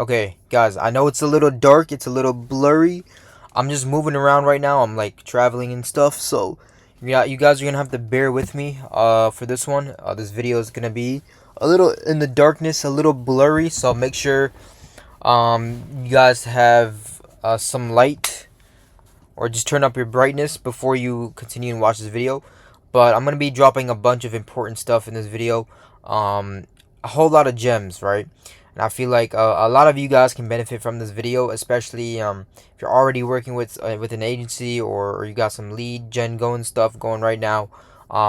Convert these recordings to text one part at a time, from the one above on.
Okay, guys, I know it's a little dark, it's a little blurry. I'm just moving around right now. I'm like traveling and stuff, so yeah, you guys are gonna have to bear with me for this one. This video is gonna be a little in the darkness, a little blurry, so make sure you guys have some light or just turn up your brightness before you continue and watch this video. But I'm gonna be dropping a bunch of important stuff in this video, um, a whole lot of gems, right? And I feel like a lot of you guys can benefit from this video, especially if you're already working with an agency, or you got some lead gen going stuff going right now.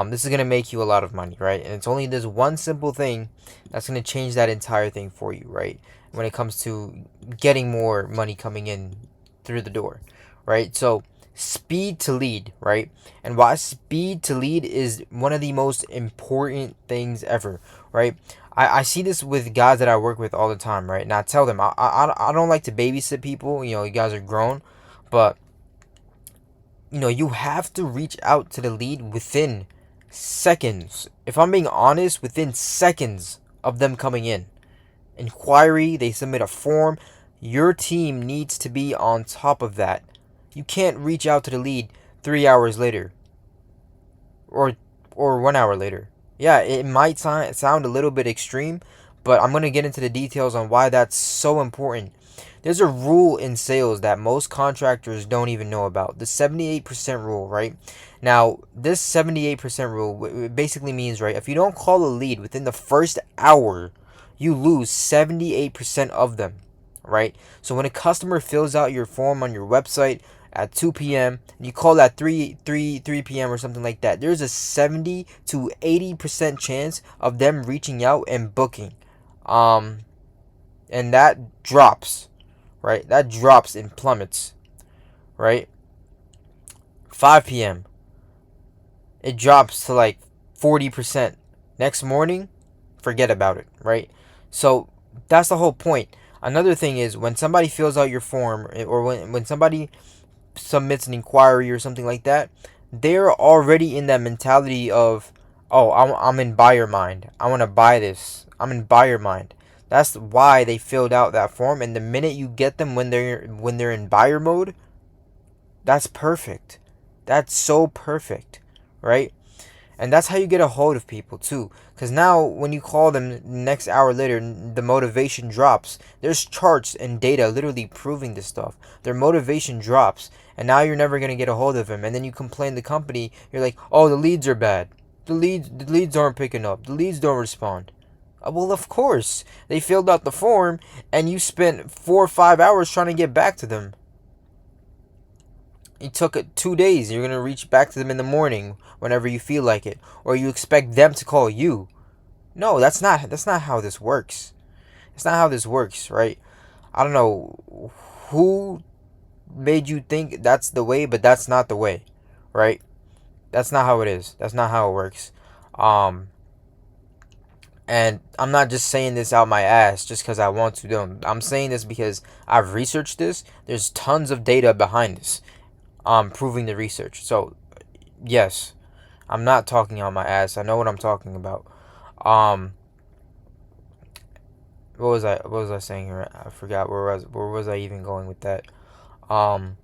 This is gonna make you a lot of money, right? And it's only this one simple thing that's gonna change that entire thing for you, right? When it comes to getting more money coming in through the door, right? So speed to lead, right? And why speed to lead is one of the most important things ever, right? I see this with guys that I work with all the time, right? And I tell them I don't like to babysit people. You know, you guys are grown, but you know, you have to reach out to the lead within seconds. If I'm being honest, within seconds of them coming in. Inquiry, they submit a form. Your team needs to be on top of that. You can't reach out to the lead 3 hours later, or 1 hour later. Yeah, it might sound a little bit extreme, but I'm gonna get into the details on why that's so important. There's a rule in sales that most contractors don't even know about, the 78% rule, right? Now, this 78% rule basically means, right, if you don't call a lead within the first hour, you lose 78% of them, right? So when a customer fills out your form on your website at 2 p.m. and you call at 3 p.m. or something like that, there's a 70 to 80% chance of them reaching out and booking. And that drops, right? That drops and plummets, right? 5 p.m. it drops to like 40%. Next morning, forget about it, right? So that's the whole point. Another thing is, when somebody fills out your form, or when somebody submits an inquiry or something like that, they're already in that mentality of, oh, I'm in buyer mind. I want to buy this. I'm in buyer mind. That's why they filled out that form. And the minute you get them when they're in buyer mode, that's perfect. That's so perfect, right? And that's how you get a hold of people too. Because now when you call them next hour later, the motivation drops. There's charts and data literally proving this stuff. Their motivation drops. And now you're never going to get a hold of them. And then you complain to the company. You're like, oh, the leads are bad. The leads aren't picking up. The leads don't respond. Well, of course. They filled out the form and you spent 4 or 5 hours trying to get back to them. It took 2 days. You're gonna reach back to them in the morning whenever you feel like it, or you expect them to call you. No, that's not how this works. It's not how this works, right? I don't know who made you think that's the way, but that's not the way, right? That's not how it is. That's not how it works. Um, and I'm not just saying this out my ass just because I want to. No, I'm saying this because I've researched this. There's tons of data behind this, proving the research. So yes, I'm not talking out my ass. I know what I'm talking about. Um, what was I saying here? I forgot where was I even going with that. Um,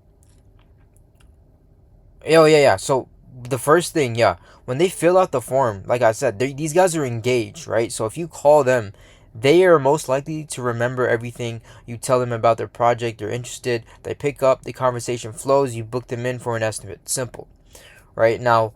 oh yeah. So the first thing, yeah, when they fill out the form, like I said, these guys are engaged, right? So if you call them, they are most likely to remember everything you tell them about their project. They're interested. They pick up. The conversation flows. You book them in for an estimate. Simple, right? Now,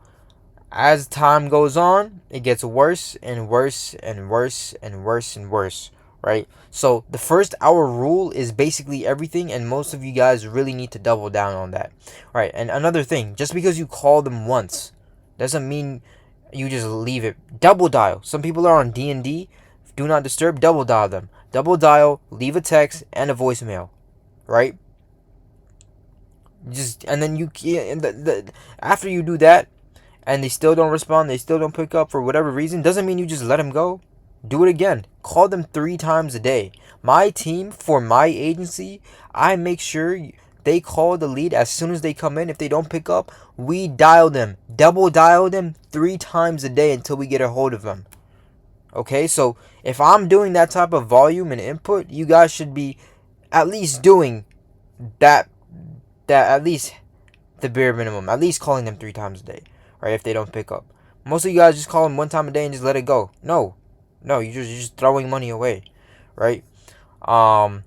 as time goes on, it gets worse and worse and worse and worse and worse, right? So the first hour rule is basically everything, and most of you guys really need to double down on that, right? And another thing, just because you call them once doesn't mean you just leave it. Double dial. Some people are on D&D, do not disturb. Double dial them. Double dial, leave a text and a voicemail, right? Just and then after you do that, and they still don't respond, they still don't pick up for whatever reason, doesn't mean you just let them go. Do it again. Call them 3 times a day. My team, for my agency, I make sure they call the lead as soon as they come in. If they don't pick up, we dial them. Double dial them 3 times a day until we get a hold of them. Okay, so if I'm doing that type of volume and input, you guys should be at least doing that at least the bare minimum, at least calling them 3 times a day, right? If they don't pick up, most of you guys just call them 1 time a day and just let it go. No, no, you're just throwing money away, right? Um,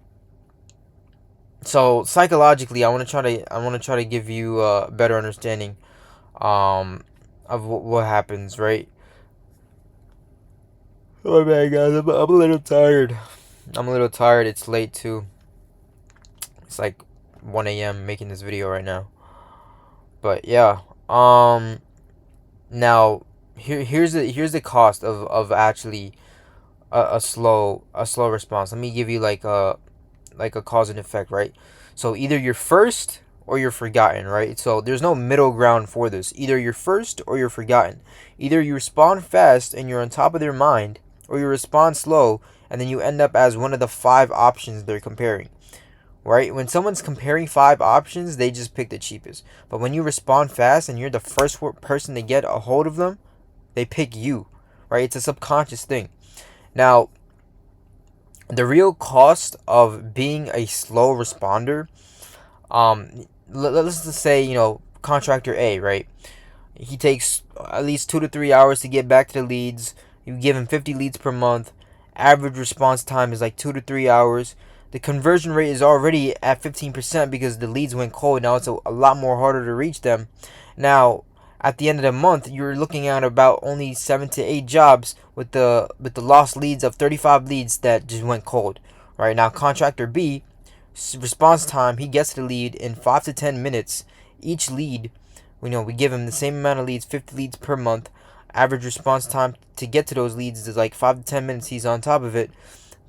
so psychologically, I want to try to give you a better understanding, of what happens, right? Oh man, guys, I'm a little tired. I'm a little tired. It's late too. It's like 1 a.m. making this video right now. But yeah, now here's the cost of actually a slow response. Let me give you like a cause and effect, right? So either you're first or you're forgotten, right? So there's no middle ground for this. Either you're first or you're forgotten. Either you respond fast and you're on top of their mind, or you respond slow and then you end up as one of the 5 options they're comparing. Right? When someone's comparing 5 options, they just pick the cheapest. But when you respond fast and you're the first person to get a hold of them, they pick you. Right? It's a subconscious thing. Now, the real cost of being a slow responder, let's just say, contractor A, right? He takes at least 2 to 3 hours to get back to the leads. You give him 50 leads per month. Average response time is like 2 to 3 hours. The conversion rate is already at 15% because the leads went cold. Now it's a lot more harder to reach them. Now, at the end of the month, you're looking at about only 7 to 8 jobs with the lost leads of 35 leads that just went cold. Right now, contractor B, response time, he gets the lead in 5 to 10 minutes. Each lead, we give him the same amount of leads, 50 leads per month. Average response time to get to those leads is like 5 to 10 minutes. He's on top of it.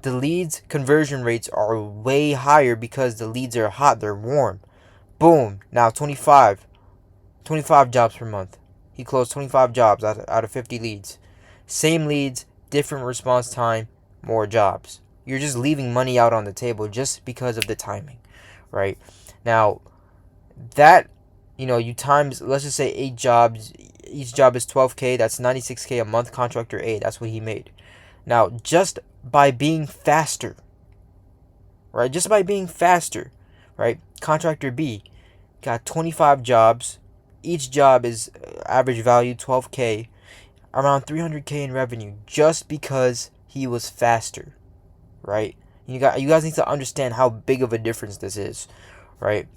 The leads conversion rates are way higher because the leads are hot, they're warm. Boom. Now 25 jobs per month. He closed 25 jobs out of 50 leads. Same leads, different response time, more jobs. You're just leaving money out on the table just because of the timing, right? Now, that, you times, let's just say 8 jobs. Each job is 12K. That's 96K a month. Contractor A, that's what he made. Now, just by being faster, right? Just by being faster, right? Contractor B got 25 jobs. Each job is average value 12K, around 300K in revenue just because he was faster, right? You guys need to understand how big of a difference this is, right?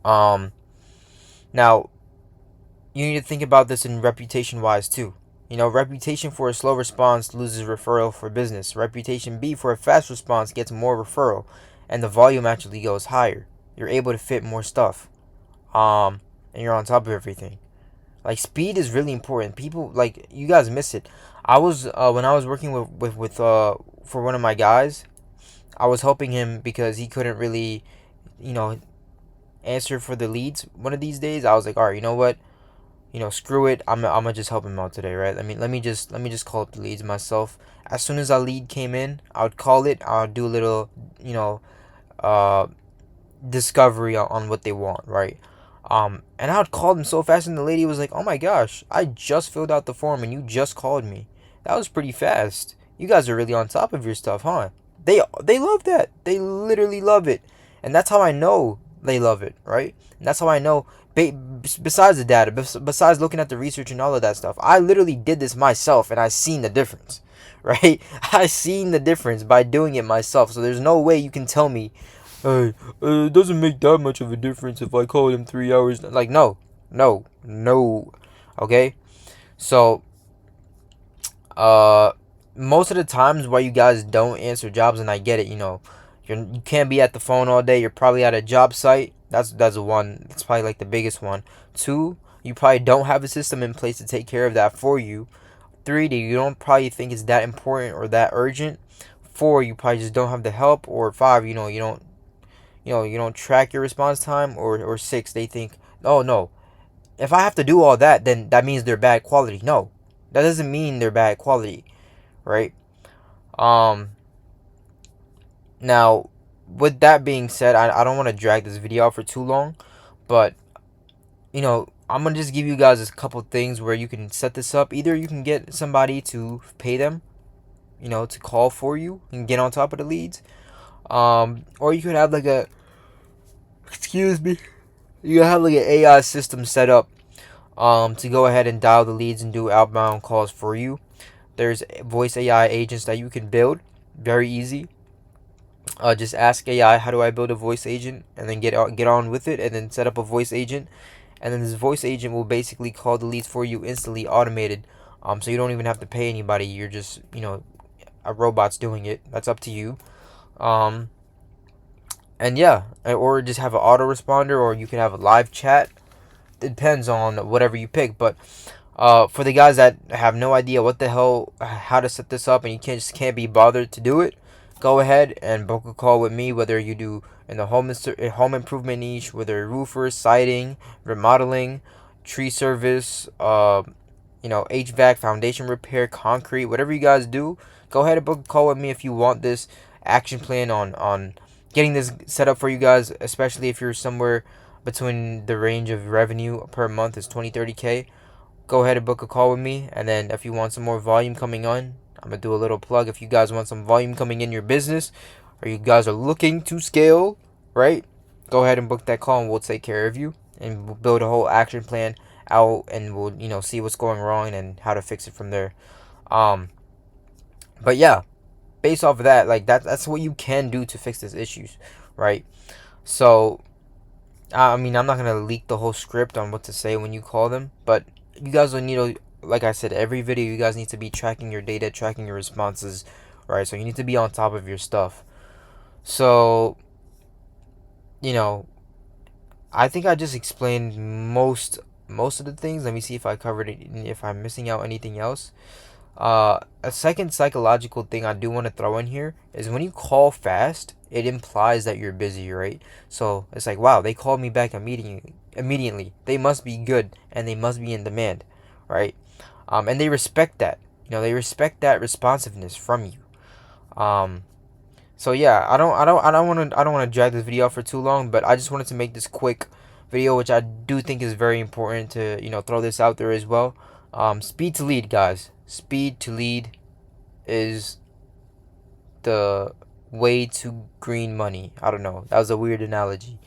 Now you need to think about this in reputation wise too. Reputation for a slow response loses referral for business. Reputation B for a fast response gets more referral, and the volume actually goes higher. You're able to fit more stuff, and you're on top of everything. Like, speed is really important. People, like, you guys miss it. I was when I was working with for one of my guys, I was helping him because he couldn't really, you know, answer for the leads one of these days. I was like, all right, you know what? Screw it. I'm gonna just help him out today, right? Let me just call up the leads myself. As soon as a lead came in, I would call it. I would do a little, uh, discovery on what they want, right? And I would call them so fast, and the lady was like, "Oh my gosh, I just filled out the form, and you just called me. That was pretty fast. You guys are really on top of your stuff, huh?" They love that. They literally love it, and that's how I know they love it, right? And that's how I know. Besides the data, besides looking at the research and all of that stuff, I literally did this myself, and I seen the difference, right? I seen the difference by doing it myself. So there's no way you can tell me, hey, it doesn't make that much of a difference if I call him 3 hours. Like, no, no, no. Okay, so uh, most of the times why you guys don't answer jobs, and I get it, you can't be at the phone all day. You're probably at a job site. That's one. That's probably like the biggest one. Two, you probably don't have a system in place to take care of that for you. Three, you don't probably think it's that important or that urgent. Four, you probably just don't have the help. Or five, you don't track your response time. Or six, they think, oh no, if I have to do all that, then that means they're bad quality. No, that doesn't mean they're bad quality, right? Um, Now, with that being said, I don't want to drag this video out for too long, but I'm gonna just give you guys a couple things where you can set this up. Either you can get somebody to pay them, to call for you and get on top of the leads. Or you could have like a, excuse me, you could have like an AI system set up to go ahead and dial the leads and do outbound calls for you. There's voice AI agents that you can build, very easy. Just ask AI, how do I build a voice agent, and then get on with it, and then set up a voice agent, and then this voice agent will basically call the leads for you instantly, automated. So you don't even have to pay anybody. You're just, a robot's doing it. That's up to you. Um, and yeah, or just have an autoresponder, or you could have a live chat. It depends on whatever you pick. But for the guys that have no idea what the hell, how to set this up, and you can't be bothered to do it, go ahead and book a call with me. Whether you do in the home improvement niche, whether roofers, siding, remodeling, tree service, HVAC, foundation repair, concrete, whatever you guys do, go ahead and book a call with me if you want this action plan on getting this set up for you guys, especially if you're somewhere between the range of revenue per month is 20-30K. Go ahead and book a call with me. And then if you want some more volume coming on, I'm gonna do a little plug. If you guys want some volume coming in your business, or you guys are looking to scale, right, go ahead and book that call and we'll take care of you, and we'll build a whole action plan out, and we'll see what's going wrong and how to fix it from there. But yeah, based off of that, like that's what you can do to fix these issues, right? So I mean, I'm not gonna leak the whole script on what to say when you call them, but you guys will need to, like I said, every video you guys need to be tracking your data, tracking your responses, right? So you need to be on top of your stuff. So, I think I just explained most of the things. Let me see if I covered it, if I'm missing out anything else. A second psychological thing I do want to throw in here is when you call fast, it implies that you're busy, right? So it's like, wow, they called me back immediately. They must be good and they must be in demand, right? And they respect that. They respect that responsiveness from you. So yeah, I don't want to drag this video out for too long, but I just wanted to make this quick video, which I do think is very important to throw this out there as well. Speed to lead, guys. Speed to lead is the way to green money. I don't know. That was a weird analogy,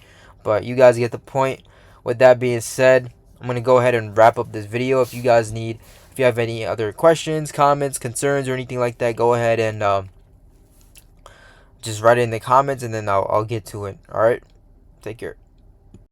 but you guys get the point. With that being said, I'm going to go ahead and wrap up this video. If you have any other questions, comments, concerns, or anything like that, go ahead and just write it in the comments, and then I'll get to it. All right? Take care.